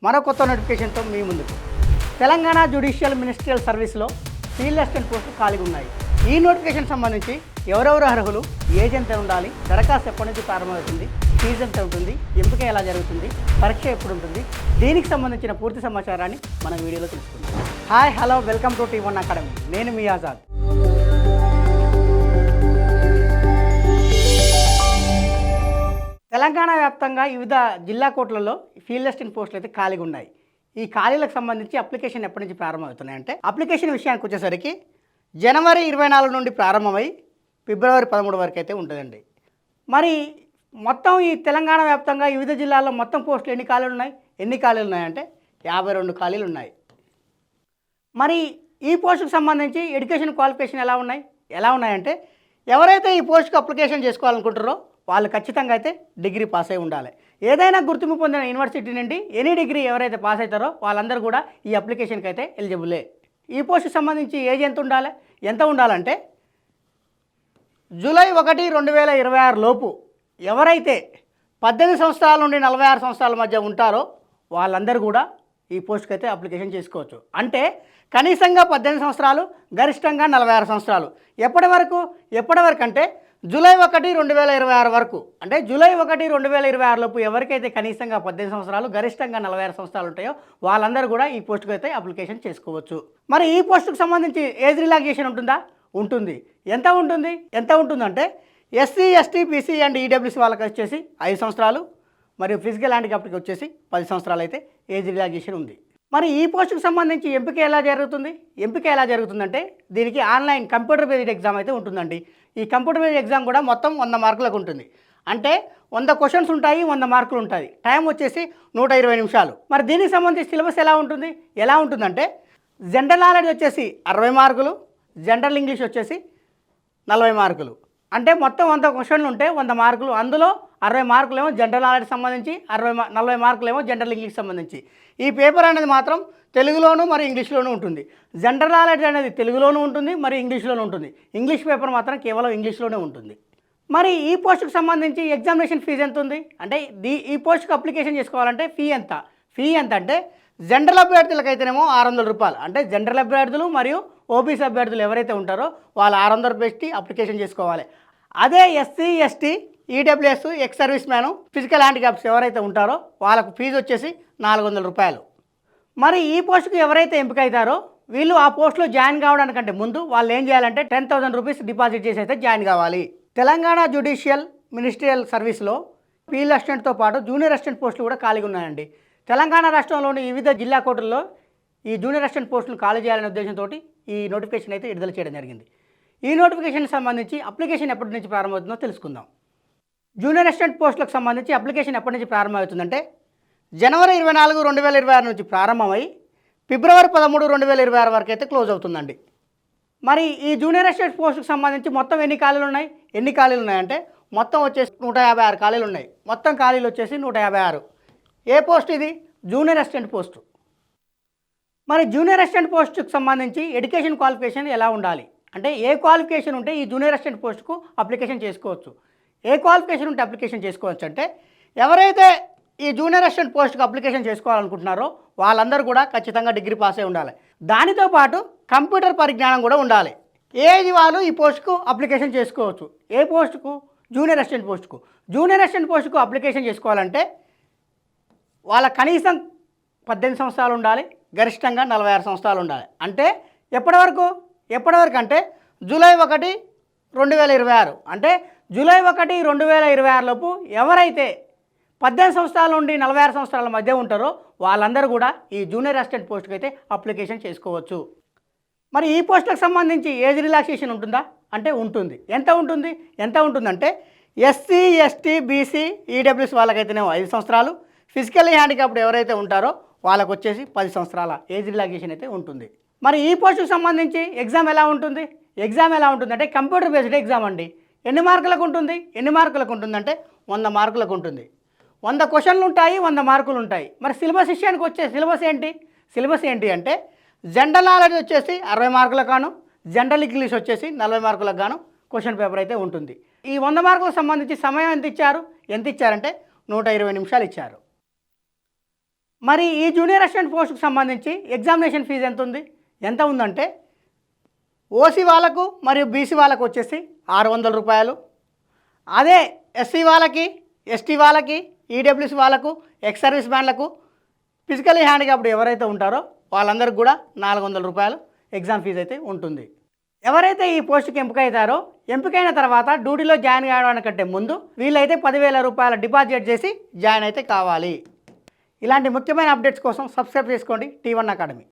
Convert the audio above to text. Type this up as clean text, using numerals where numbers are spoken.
మరో కొత్త నోటిఫికేషన్తో మీ ముందుకు. తెలంగాణ జ్యుడిషియల్ మినిస్ట్రియల్ సర్వీస్లో ఫీల్డ్ అసిస్టెంట్ పోస్టులు ఖాళీగా ఉన్నాయి. ఈ నోటిఫికేషన్ సంబంధించి ఎవరెవరు అర్హులు, ఏజ్ ఎంత ఉండాలి, దరఖాస్తు ఎప్పటి నుంచి ప్రారంభమవుతుంది, ఫీజు ఎంత ఉంటుంది, ఎంపిక ఎలా జరుగుతుంది, పరీక్ష ఎప్పుడు ఉంటుంది, దీనికి సంబంధించిన పూర్తి సమాచారాన్ని మనం వీడియోలో తెలుసుకుందాం. Hi, hello, welcome to T1 academy. నేను మీ ఆజాద్. తెలంగాణ వ్యాప్తంగా వివిధ జిల్లా కోర్టులలో ఫీల్డ్ అసిస్టెంట్ పోస్టులు అయితే ఖాళీగా ఉన్నాయి. ఈ ఖాళీలకు సంబంధించి అప్లికేషన్ ఎప్పటి నుంచి ప్రారంభమవుతున్నాయంటే, అప్లికేషన్ విషయానికి వచ్చేసరికి జనవరి 24 నుండి ప్రారంభమై ఫిబ్రవరి 13 వరకు అయితే ఉంటుందండి. మరి మొత్తం ఈ తెలంగాణ వ్యాప్తంగా వివిధ జిల్లాల్లో మొత్తం పోస్టులు ఎన్ని ఖాళీలు ఉన్నాయంటే 52 ఖాళీలు ఉన్నాయి. మరి ఈ పోస్టుకు సంబంధించి ఎడ్యుకేషన్ క్వాలిఫికేషన్ ఎలా ఉన్నాయంటే, ఎవరైతే ఈ పోస్టుకు అప్లికేషన్ చేసుకోవాలనుకుంటారో వాళ్ళు ఖచ్చితంగా అయితే డిగ్రీ పాస్ అయి ఉండాలి. ఏదైనా గుర్తింపు పొందిన యూనివర్సిటీ నుండి ఎనీ డిగ్రీ ఎవరైతే పాస్ అవుతారో వాళ్ళందరూ కూడా ఈ అప్లికేషన్కి అయితే ఎలిజిబులే. ఈ పోస్టుకు సంబంధించి ఏజ్ ఎంత ఉండాలంటే జూలై 1, 2026 లోపు ఎవరైతే 18 సంవత్సరాల నుండి 46 సంవత్సరాల మధ్య ఉంటారో వాళ్ళందరూ కూడా ఈ పోస్టుకి అయితే అప్లికేషన్ చేసుకోవచ్చు. అంటే కనీసంగా 18 సంవత్సరాలు, గరిష్టంగా 46 సంవత్సరాలు. ఎప్పటి వరకు అంటే జూలై 1, 2026 వరకు. అంటే జూలై 1, 2026 లోపు ఎవరికైతే కనీసంగా 18 సంవత్సరాలు, గరిష్టంగా 46 సంవత్సరాలు ఉంటాయో వాళ్ళందరూ కూడా ఈ పోస్టుకు అయితే అప్లికేషన్ చేసుకోవచ్చు. మరి ఈ పోస్టుకు సంబంధించి ఏజ్ రిలాక్సేషన్ ఉంటుందా? ఉంటుంది. ఎంత ఉంటుందంటే SC, ST, BC and EWC వాళ్ళకి వచ్చేసి 5 సంవత్సరాలు, మరియు ఫిజికల్ హ్యాండిక్యాప్కి వచ్చేసి 10 సంవత్సరాలు అయితే ఏజ్ రిలాక్సేషన్ ఉంది. మరి ఈ పోస్టుకు సంబంధించి ఎంపిక ఎలా జరుగుతుందంటే దీనికి ఆన్లైన్ కంప్యూటర్ బేస్డ్ ఎగ్జామ్ అయితే ఉంటుందండి. ఈ కంప్యూటర్ బేస్డ్ ఎగ్జామ్ కూడా మొత్తం 100 మార్కులకు ఉంటుంది. అంటే 100 క్వశ్చన్స్ ఉంటాయి, 100 మార్కులు ఉంటాయి. టైం వచ్చేసి 120 నిమిషాలు. మరి దీనికి సంబంధించి సిలబస్ ఎలా ఉంటుందంటే జనరల్ నాలెడ్జ్ వచ్చేసి 60 మార్కులు, జనరల్ ఇంగ్లీష్ వచ్చేసి 40 మార్కులు. అంటే మొత్తం 100 క్వశ్చన్లు ఉంటే 100 మార్కులు. అందులో 60 మార్కులేమో జనరల్ నాలెడ్జ్ సంబంధించి, 40 మార్కులేమో జనరల్ ఇంగ్లీష్ సంబంధించి. ఈ పేపర్ అనేది మాత్రం తెలుగులోను మరియు ఇంగ్లీష్లోనూ ఉంటుంది. జనరల్ నాలెడ్జ్ అనేది తెలుగులోనూ ఉంటుంది మరియు ఇంగ్లీష్లోనూ ఉంటుంది. ఇంగ్లీష్ పేపర్ మాత్రం కేవలం ఇంగ్లీష్లోనే ఉంటుంది. మరి ఈ పోస్టుకు సంబంధించి ఎగ్జామినేషన్ ఫీజు ఎంత ఉంది అంటే, ఈ పోస్టుకు అప్లికేషన్ చేసుకోవాలంటే ఫీ ఎంత అంటే జనరల్ అభ్యర్థులకైతేనేమో 600 రూపాయలు. అంటే జనరల్ అభ్యర్థులు మరియు ఓబీసీ అభ్యర్థులు ఎవరైతే ఉంటారో వాళ్ళు 600 పెట్టి అప్లికేషన్ చేసుకోవాలి. అదే SC, ST, EWS, ex service man, physical handicaps ఎవరైతే ఉంటారో వాళ్ళకు ఫీజు వచ్చేసి 400 రూపాయలు. మరి ఈ పోస్టుకు ఎవరైతే ఎంపిక అవుతారో వీళ్ళు ఆ పోస్టులో జాయిన్ కావడానికంటే ముందు వాళ్ళు ఏం చేయాలంటే 10,000 రూపీస్ డిపాజిట్ చేసి అయితే జాయిన్ కావాలి. తెలంగాణ జ్యుడిషియల్ మినిస్ట్రియల్ సర్వీస్లో ఫీల్డ్ అసిస్టెంట్తో పాటు జూనియర్ అసిస్టెంట్ పోస్టులు కూడా ఖాళీగా ఉన్నాయండి. తెలంగాణ రాష్ట్రంలోని వివిధ జిల్లా కోర్టుల్లో ఈ జూనియర్ అసిస్టెంట్ పోస్టులు ఖాళీ చేయాలనే ఉద్దేశంతో ఈ నోటిఫికేషన్ అయితే విడుదల చేయడం జరిగింది. ఈ నోటిఫికేషన్కి సంబంధించి అప్లికేషన్ ఎప్పటి నుంచి ప్రారంభమవుతుందో తెలుసుకుందాం. జూనియర్ అసిస్టెంట్ పోస్టులకు సంబంధించి అప్లికేషన్ ఎప్పటి నుంచి ప్రారంభమవుతుందంటే జనవరి 24, 2026 నుంచి ప్రారంభమై ఫిబ్రవరి 13, 2026 వరకు అయితే క్లోజ్ అవుతుందండి. మరి ఈ జూనియర్ అసిస్టెంట్ పోస్టుకు సంబంధించి మొత్తం ఎన్ని ఖాళీలు ఉన్నాయంటే మొత్తం వచ్చేసి 156 ఖాళీలు ఉన్నాయి. మొత్తం ఖాళీలు వచ్చేసి 156. ఏ పోస్ట్ ఇది? Junior assistant post. మరి జూనియర్ అసిస్టెంట్ పోస్టుకు సంబంధించి ఎడ్యుకేషన్ క్వాలిఫికేషన్ ఎలా ఉండాలి అంటే, ఏ క్వాలిఫికేషన్ ఉంటే ఈ జూనియర్ అసిస్టెంట్ పోస్టుకు అప్లికేషన్ చేసుకోవచ్చు? ఏ క్వాలిఫికేషన్ ఉంటే అప్లికేషన్ చేసుకోవచ్చు అంటే, ఎవరైతే ఈ జూనియర్ అసిస్టెంట్ పోస్టుకు అప్లికేషన్ చేసుకోవాలనుకుంటున్నారో వాళ్ళందరూ కూడా ఖచ్చితంగా డిగ్రీ పాస్ అయి ఉండాలి. దానితో పాటు కంప్యూటర్ పరిజ్ఞానం కూడా ఉండాలి. ఏజ్ వాళ్ళు ఈ పోస్టుకు అప్లికేషన్ చేసుకోవచ్చు. ఏ పోస్టుకు? జూనియర్ అసిస్టెంట్ పోస్టుకు అప్లికేషన్ చేసుకోవాలంటే వాళ్ళ కనీసం 18 సంవత్సరాలు ఉండాలి, గరిష్టంగా 46 సంవత్సరాలు ఉండాలి. అంటే ఎప్పటి వరకు అంటే జూలై 1, 2026. అంటే జూలై 1, 2026 లోపు ఎవరైతే 18 సంవత్సరాల నుండి 46 సంవత్సరాల మధ్య ఉంటారో వాళ్ళందరూ కూడా ఈ జూనియర్ అసిస్టెంట్ పోస్టుకు అయితే అప్లికేషన్ చేసుకోవచ్చు. మరి ఈ పోస్టులకు సంబంధించి ఏజ్ రిలాక్సేషన్ ఉంటుందా అంటే ఉంటుంది. ఎంత ఉంటుందంటే ఎస్సీ, ఎస్టీ, బీసీ, ఈడబ్ల్యూఎస్ వాళ్ళకైతేనేమో 5 సంవత్సరాలు, ఫిజికల్ హ్యాండిక్యాప్డ్ ఎవరైతే ఉంటారో వాళ్ళకు వచ్చేసి 10 సంవత్సరాల ఏజ్ రిలాక్సేషన్ అయితే ఉంటుంది. మరి ఈ పోస్టుకు సంబంధించి ఎగ్జామ్ ఎలా ఉంటుందంటే కంప్యూటర్ బేస్డ్ ఎగ్జామ్ అండి. ఎన్ని మార్కులకు ఉంటుందంటే 100 మార్కులకు ఉంటుంది. 100 క్వశ్చన్లు ఉంటాయి, 100 మార్కులు ఉంటాయి. మరి సిలబస్ విషయానికి వచ్చే సిలబస్ ఏంటి అంటే జనరల్ నాలెడ్జ్ వచ్చేసి 60 మార్కులకు గాను, జనరల్ ఇంగ్లీష్ వచ్చేసి 40 మార్కులకు గాను క్వశ్చన్ పేపర్ అయితే ఉంటుంది. ఈ 100 మార్కులకు సంబంధించి సమయం ఎంత ఇచ్చారంటే 120 నిమిషాలు ఇచ్చారు. మరి ఈ జూనియర్ అసిస్టెంట్ పోస్టుకు సంబంధించి ఎగ్జామినేషన్ ఫీజు ఎంత ఉందంటే ఓసీ వాళ్ళకు మరియు బీసీ వాళ్ళకు వచ్చేసి 600 రూపాయలు. అదే ఎస్సీ వాళ్ళకి, ఎస్టీ వాళ్ళకి, ఈడబ్ల్యూసీ వాళ్ళకు, ఎక్స్ సర్వీస్ మ్యాన్లకు, ఫిజికలీ హ్యాండిక్యాప్డ్ ఎవరైతే ఉంటారో వాళ్ళందరికీ కూడా 400 రూపాయలు ఎగ్జామ్ ఫీజు అయితే ఉంటుంది. ఎవరైతే ఈ పోస్టుకి ఎంపికవుతారో ఎంపికైన తర్వాత డ్యూటీలో జాయిన్ కావడానికంటే ముందు వీళ్ళైతే 10,000 రూపాయల డిపాజిట్ చేసి జాయిన్ అయితే కావాలి. ఇలాంటి ముఖ్యమైన అప్డేట్స్ కోసం సబ్స్క్రైబ్ చేసుకోండి T1 అకాడమీ.